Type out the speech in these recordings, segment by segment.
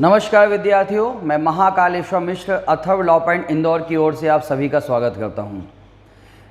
नमस्कार विद्यार्थियों, मैं महाकालेश्वर मिश्र अथर्व लॉ पॉइंट इंदौर की ओर से आप सभी का स्वागत करता हूं।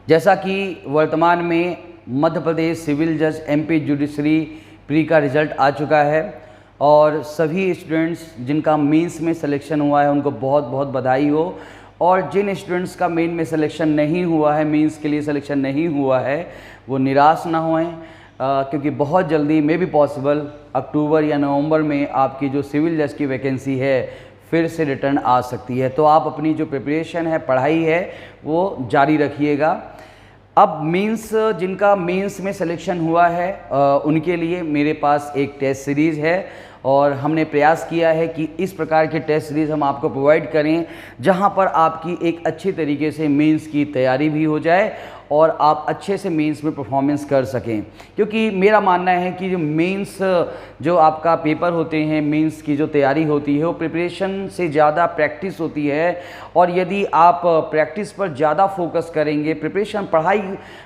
जैसा कि वर्तमान में मध्य प्रदेश सिविल जज एमपी जुडिशरी प्री का रिजल्ट आ चुका है और सभी स्टूडेंट्स जिनका मेंस में सिलेक्शन हुआ है उनको बहुत बहुत बधाई हो। और जिन स्टूडेंट्स का मेन में सिलेक्शन नहीं हुआ है, मेंस के लिए सिलेक्शन नहीं हुआ है, वो निराश ना होएं, क्योंकि बहुत जल्दी मे बी पॉसिबल अक्टूबर या नवंबर में आपकी जो सिविल जज की वैकेंसी है फिर से रिटर्न आ सकती है। तो आप अपनी जो प्रिपरेशन है, पढ़ाई है, वो जारी रखिएगा। अब मेंस, जिनका मेंस में सिलेक्शन हुआ है उनके लिए मेरे पास एक टेस्ट सीरीज़ है और हमने प्रयास किया है कि इस प्रकार के टेस्ट सीरीज़ हम आपको प्रोवाइड करें जहां पर आपकी एक अच्छी तरीके से मेंस की तैयारी भी हो जाए और आप अच्छे से मेंस में परफॉर्मेंस कर सकें। क्योंकि मेरा मानना है कि जो मेंस जो आपका पेपर होते हैं, मेंस की जो तैयारी होती है वो प्रिपरेशन से ज़्यादा प्रैक्टिस होती है। और यदि आप प्रैक्टिस पर ज़्यादा फोकस करेंगे, प्रिपरेशन पढ़ाई,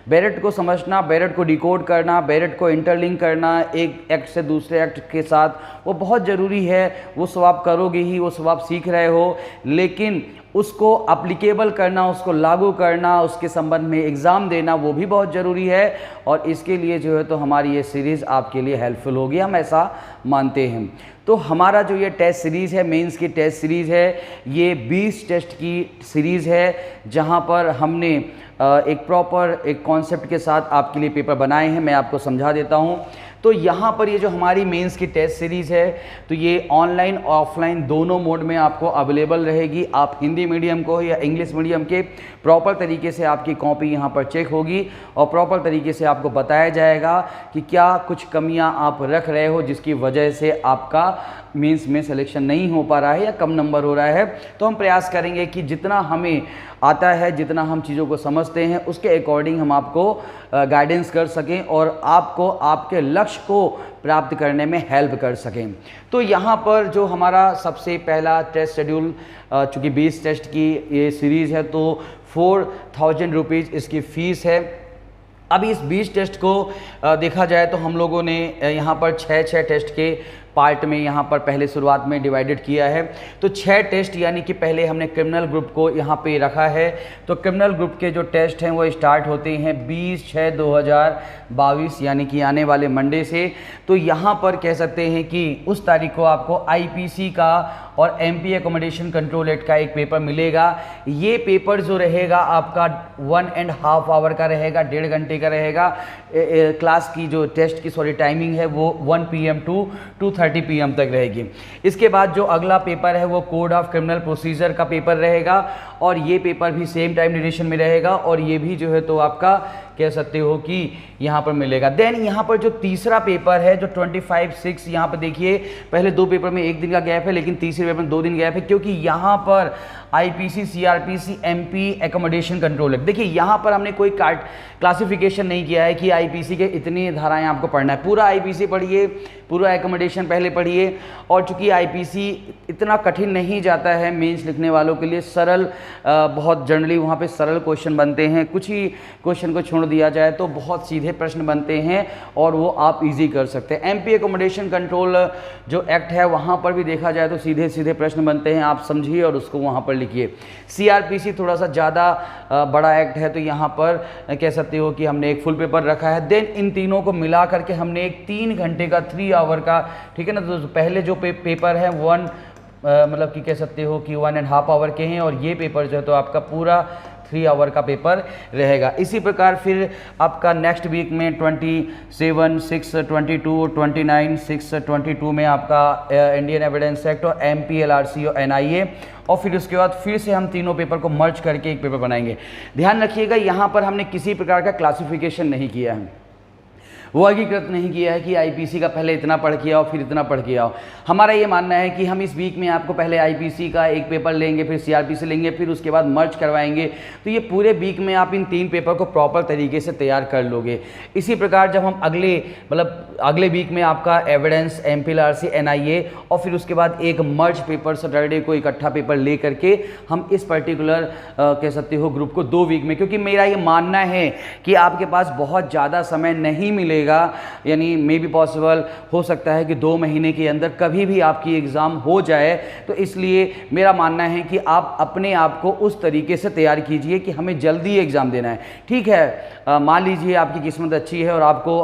बैरेट को समझना, बैरेट को डिकोड करना, बैरेट को इंटरलिंक करना एक एक्ट से दूसरे एक्ट के साथ, वो बहुत ज़रूरी है। वो सब आप करोगे ही, वो सब आप सीख रहे हो, लेकिन उसको अप्लीकेबल करना, उसको लागू करना, उसके संबंध में एग्ज़ाम देना, वो भी बहुत ज़रूरी है। और इसके लिए जो है तो हमारी ये सीरीज़ आपके लिए हेल्पफुल होगी, हम ऐसा मानते हैं। तो हमारा जो ये टेस्ट सीरीज़ है, मेंस की टेस्ट सीरीज़ है, ये 20 टेस्ट की सीरीज़ है जहाँ पर हमने एक प्रॉपर एक कॉन्सेप्ट के साथ आपके लिए पेपर बनाए हैं। मैं आपको समझा देता हूँ। तो यहाँ पर ये जो हमारी मेंस की टेस्ट सीरीज़ है तो ये ऑनलाइन ऑफलाइन दोनों मोड में आपको अवेलेबल रहेगी। आप हिंदी मीडियम को या इंग्लिश मीडियम के प्रॉपर तरीके से आपकी कॉपी यहाँ पर चेक होगी और प्रॉपर तरीके से आपको बताया जाएगा कि क्या कुछ कमियाँ आप रख रहे हो जिसकी वजह से आपका मेंस में सिलेक्शन नहीं हो पा रहा है या कम नंबर हो रहा है। तो हम प्रयास करेंगे कि जितना हमें आता है, जितना हम चीज़ों को समझते हैं, उसके अकॉर्डिंग हम आपको गाइडेंस कर सकें और आपको आपके लक्ष्य को प्राप्त करने में हेल्प कर सकें। तो यहाँ पर जो हमारा सबसे पहला टेस्ट शेड्यूल, चूँकि 20 टेस्ट की ये सीरीज़ है तो 4000 रुपीज़ इसकी फ़ीस है। अभी इस 20 टेस्ट को देखा जाए तो हम लोगों ने यहाँ पर 6 टेस्ट के पार्ट में यहाँ पर पहले शुरुआत में डिवाइडेड किया है। तो 6 टेस्ट, यानी कि पहले हमने क्रिमिनल ग्रुप को यहाँ पे रखा है। तो क्रिमिनल ग्रुप के जो टेस्ट हैं वो स्टार्ट होते हैं 20/6/2022 यानी कि आने वाले मंडे से। तो यहाँ पर कह सकते हैं कि उस तारीख को आपको आईपीसी का और एमपी एकोमोडेशन कंट्रोल एक्ट का एक पेपर मिलेगा। ये पेपर जो रहेगा आपका 1.5 आवर का रहेगा, 1.5 घंटे का रहेगा। क्लास की जो टेस्ट की टाइमिंग है वो 1 PM to 2:30 PM तक रहेगी। इसके बाद जो अगला पेपर है वो कोड ऑफ क्रिमिनल प्रोसीजर का पेपर रहेगा और ये पेपर भी सेम टाइम ड्यूरेशन में रहेगा और ये भी जो है तो आपका कह सकते हो कि यहाँ पर मिलेगा। देन यहाँ पर जो तीसरा पेपर है जो 25/6, यहाँ पर देखिए पहले 2 पेपर में 1 दिन का गैप है, लेकिन तीसरे पेपर में 2 दिन गैप है क्योंकि यहाँ पर IPC, CrPC, MP accommodation control act, देखिए यहाँ पर हमने कोई क्लासिफिकेशन नहीं किया है कि आईपीसी के इतनी धाराएं आपको पढ़ना है। पूरा आईपीसी पढ़िए, पूरा एकोमोडेशन पहले पढ़िए। और चूंकि आईपीसी इतना कठिन नहीं जाता है मेंस लिखने वालों के लिए, सरल, बहुत जनरली वहाँ पे सरल क्वेश्चन बनते हैं। कुछ ही क्वेश्चन को छोड़ दिया जाए तो बहुत सीधे प्रश्न बनते हैं और वो आप इजी कर सकते हैं। एमपी एकोमोडेशन कंट्रोल जो एक्ट है वहाँ पर भी देखा जाए तो सीधे सीधे प्रश्न बनते हैं, आप समझिए और उसको वहाँ पर लिखिए। सीआरपीसी थोड़ा सा ज़्यादा बड़ा एक्ट है तो यहाँ पर कह सकते हो कि हमने एक फुल पेपर रखा है। देन इन तीनों को मिला करके हमने एक 3 घंटे का 3 आवर का, ठीक है ना। तो पहले जो पेपर है मतलब कि कह सकते हो कि 1.5 आवर के हैं और ये पेपर जो है तो आपका पूरा 3 आवर का पेपर रहेगा। इसी प्रकार फिर आपका नेक्स्ट वीक में 27/6/22, 29/6/22 में आपका इंडियन एविडेंस एक्ट और MPLRC और NIA, और फिर उसके बाद फिर से हम तीनों पेपर को मर्ज करके एक पेपर बनाएंगे। ध्यान रखिएगा यहाँ पर हमने किसी प्रकार का क्लासिफिकेशन नहीं किया है, वर्गीकृत नहीं किया है कि आईपीसी का पहले इतना पढ़ के आओ फिर इतना पढ़ के आओ। हमारा ये मानना है कि हम इस वीक में आपको पहले आईपीसी का एक पेपर लेंगे, फिर सीआरपीसी लेंगे, फिर उसके बाद मर्ज करवाएंगे। तो ये पूरे वीक में आप इन 3 पेपर को प्रॉपर तरीके से तैयार कर लोगे। इसी प्रकार जब हम अगले वीक में आपका एविडेंस, MPLRC, NIA और फिर उसके बाद एक मर्ज पेपर सैटरडे को इकट्ठा पेपर ले करके हम इस पर्टिकुलर कह सकते हो ग्रुप को 2 वीक में, क्योंकि मेरा ये मानना है कि आपके पास बहुत ज़्यादा समय नहीं मिलेगा लगेगा, यानी मे बी पॉसिबल हो सकता है कि 2 महीने के अंदर कभी भी आपकी एग्ज़ाम हो जाए। तो इसलिए मेरा मानना है कि आप अपने आप को उस तरीके से तैयार कीजिए कि हमें जल्दी एग्ज़ाम देना है। ठीक है, मान लीजिए आपकी किस्मत अच्छी है और आपको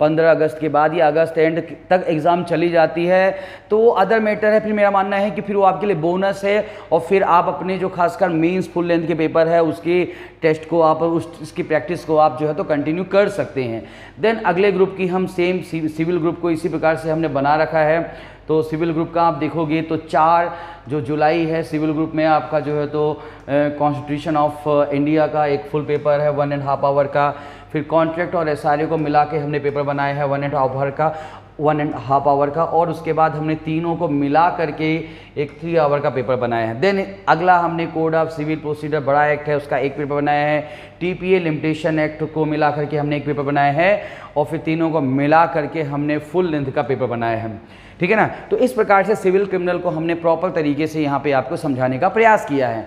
15 अगस्त के बाद या अगस्त एंड तक एग्ज़ाम चली जाती है, तो वो अदर मैटर है। फिर मेरा मानना है कि फिर वो आपके लिए बोनस है, और फिर आप अपने जो खासकर मेंस फुल लेंथ के पेपर है उसके टेस्ट को आप उसकी प्रैक्टिस को आप जो है तो कंटिन्यू कर सकते हैं। देन अगले ग्रुप की हम सेम सिविल ग्रुप को इसी प्रकार से हमने बना रखा है। तो सिविल ग्रुप का आप देखोगे तो 4 जो जुलाई है, सिविल ग्रुप में आपका जो है तो कॉन्स्टिट्यूशन ऑफ इंडिया का एक फुल पेपर है 1.5 आवर का। फिर कॉन्ट्रैक्ट और एसआरए को मिला के हमने पेपर बनाया है 1.5 आवर का, और उसके बाद हमने तीनों को मिला करके एक 3 आवर का पेपर बनाया है। देन अगला हमने कोड ऑफ सिविल प्रोसीजर बड़ा एक्ट है उसका एक पेपर बनाया है। टीपीए लिमिटेशन एक्ट को मिला करके हमने एक पेपर बनाया है, और फिर तीनों को मिला करके हमने फुल लेंथ का पेपर बनाया है। ठीक है ना। तो इस प्रकार से सिविल क्रिमिनल को हमने प्रॉपर तरीके से यहाँ पे आपको समझाने का प्रयास किया है।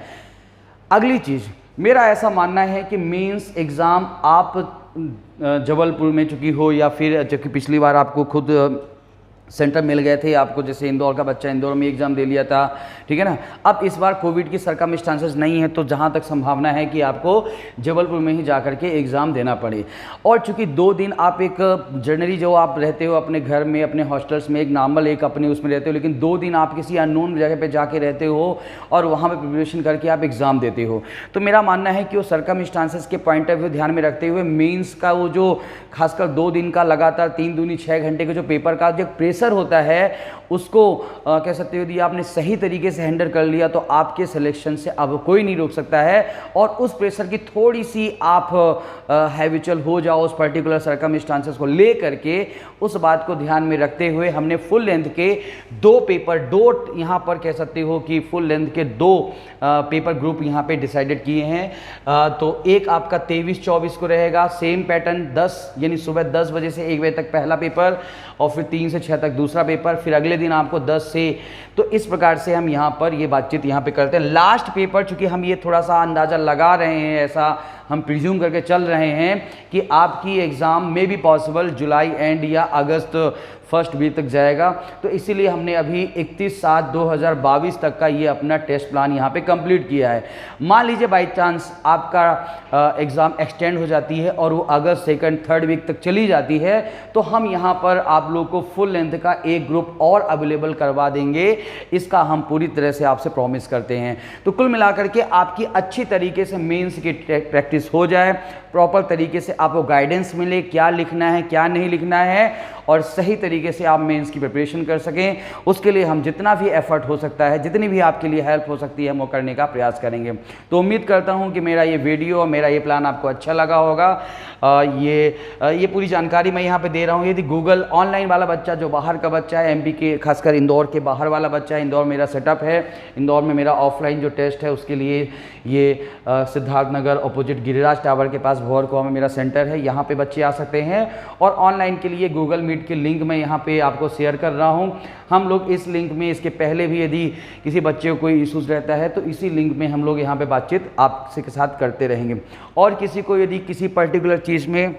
अगली चीज़, मेरा ऐसा मानना है कि मेंस एग्ज़ाम आप जबलपुर में चुकी हो, या फिर जबकि पिछली बार आपको खुद सेंटर मिल गए थे आपको, जैसे इंदौर का बच्चा इंदौर में एग्ज़ाम दे लिया था। ठीक है ना। अब इस बार कोविड की सर्कमस्टांसेस नहीं है, तो जहाँ तक संभावना है कि आपको जबलपुर में ही जा कर के एग्ज़ाम देना पड़े। और चूँकि 2 दिन आप एक जनरली जो आप रहते हो अपने घर में, अपने हॉस्टल्स में, एक नॉर्मल एक अपने उसमें रहते हो, लेकिन 2 दिन आप किसी अननोन जगह पर जाके रहते हो और वहाँ पर प्रिपरेशन करके आप एग्ज़ाम देते हो। तो मेरा मानना है कि वो सर्कमस्टांसेस के पॉइंट ऑफ व्यू ध्यान में रखते हुए मेंस का वो जो खासकर 2 दिन का लगातार 3 दूनी 6 घंटे का जो पेपर का जो प्रेशर होता है उसको कह सकते हो यदि आपने सही तरीके से हैंडल कर लिया तो आपके सिलेक्शन से अब कोई नहीं रोक सकता है। और उस प्रेशर की थोड़ी सी आप हैबिचुअल हो जाओ उस पर्टिकुलर सर्कमस्टांसेस को ले करके, उस बात को ध्यान में रखते हुए हमने फुल लेंथ के 2 पेपर, 2 यहाँ पर कह सकते हो कि फुल लेंथ के 2 पेपर ग्रुप यहाँ पे डिसाइडेड किए हैं। तो एक आपका 23-24 को रहेगा, सेम पैटर्न 10 यानी सुबह 10 बजे से 1 बजे तक पहला पेपर, और फिर 3 से 6 तक दूसरा पेपर, फिर अगले दिन आपको 10 से। तो इस प्रकार से हम यहाँ पर ये बातचीत यहाँ पे करते हैं। लास्ट पेपर, चूँकि हम ये थोड़ा सा अंदाज़ा लगा रहे हैं, ऐसा हम प्रिज्यूम करके चल रहे हैं कि आपकी एग्ज़ाम में भी पॉसिबल जुलाई एंड या अगस्त फर्स्ट वीक तक जाएगा। तो इसीलिए हमने अभी 31/7/2022 तक का ये अपना टेस्ट प्लान यहाँ पे कंप्लीट किया है। मान लीजिए बाई चांस आपका एग्ज़ाम एक्सटेंड हो जाती है और वो अगस्त 2nd 3rd वीक तक चली जाती है, तो हम यहाँ पर आप लोग को फुल लेंथ का एक ग्रुप और अवेलेबल करवा देंगे। इसका हम पूरी तरह से आपसे प्रॉमिस करते हैं। तो कुल मिलाकर के आपकी अच्छी तरीके से मेंस की प्रैक्टिस हो जाए, प्रॉपर तरीके से आपको गाइडेंस मिले, क्या लिखना है क्या नहीं लिखना है, और सही तरीके से आप मेंस की प्रिपरेशन कर सकें। उसके लिए हम जितना भी एफर्ट हो सकता है, जितनी भी आपके लिए हेल्प हो सकती है, हम वो करने का प्रयास करेंगे। तो उम्मीद करता हूं कि मेरा ये वीडियो और मेरा ये प्लान आपको अच्छा लगा होगा। ये पूरी जानकारी मैं यहाँ पे दे रहा हूँ। यदि गूगल ऑनलाइन वाला बच्चा, जो बाहर का बच्चा है, एमपी के खासकर इंदौर के बाहर वाला बच्चा है, इंदौर मेरा सेटअप है, इंदौर में मेरा ऑफलाइन जो टेस्ट है उसके लिए ये सिद्धार्थनगर अपोजिट गिरिराज टावर के पास भोरगांव में मेरा सेंटर है, यहाँ पे बच्चे आ सकते हैं। और ऑनलाइन के लिए गूगल मीट के लिंक मैं यहाँ पे आपको शेयर कर रहा हूँ। हम लोग इस लिंक में, इसके पहले भी यदि किसी बच्चे को कोई इशूज़ रहता है तो इसी लिंक में हम लोग यहाँ पे बातचीत आपसे के साथ करते रहेंगे। और किसी को यदि किसी पर्टिकुलर चीज़ में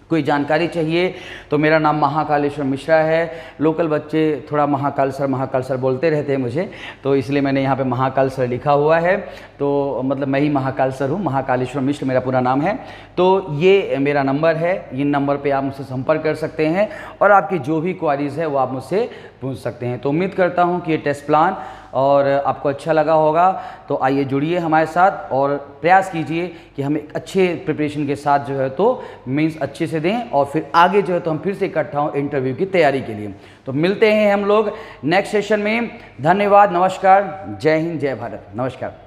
कोई जानकारी चाहिए तो मेरा नाम महाकालेश्वर मिश्रा है। लोकल बच्चे थोड़ा महाकाल सर बोलते रहते हैं मुझे, तो इसलिए मैंने यहाँ पे महाकाल सर लिखा हुआ है। तो मतलब मैं ही महाकाल सर हूँ, महाकालेश्वर मिश्र मेरा पूरा नाम है। तो ये मेरा नंबर है, इन नंबर पे आप मुझसे संपर्क कर सकते हैं और आपकी जो भी क्वारीज़ है वो आप मुझसे पूछ सकते हैं। तो उम्मीद करता हूँ कि ये टेस्ट प्लान और आपको अच्छा लगा होगा। तो आइए जुड़िए हमारे साथ और प्रयास कीजिए कि हम एक अच्छे प्रिपरेशन के साथ जो है तो मीन्स अच्छे से दें, और फिर आगे जो है तो हम फिर से इकट्ठा हों इंटरव्यू की तैयारी के लिए। तो मिलते हैं हम लोग नेक्स्ट सेशन में। धन्यवाद, नमस्कार, जय हिंद, जय भारत, नमस्कार।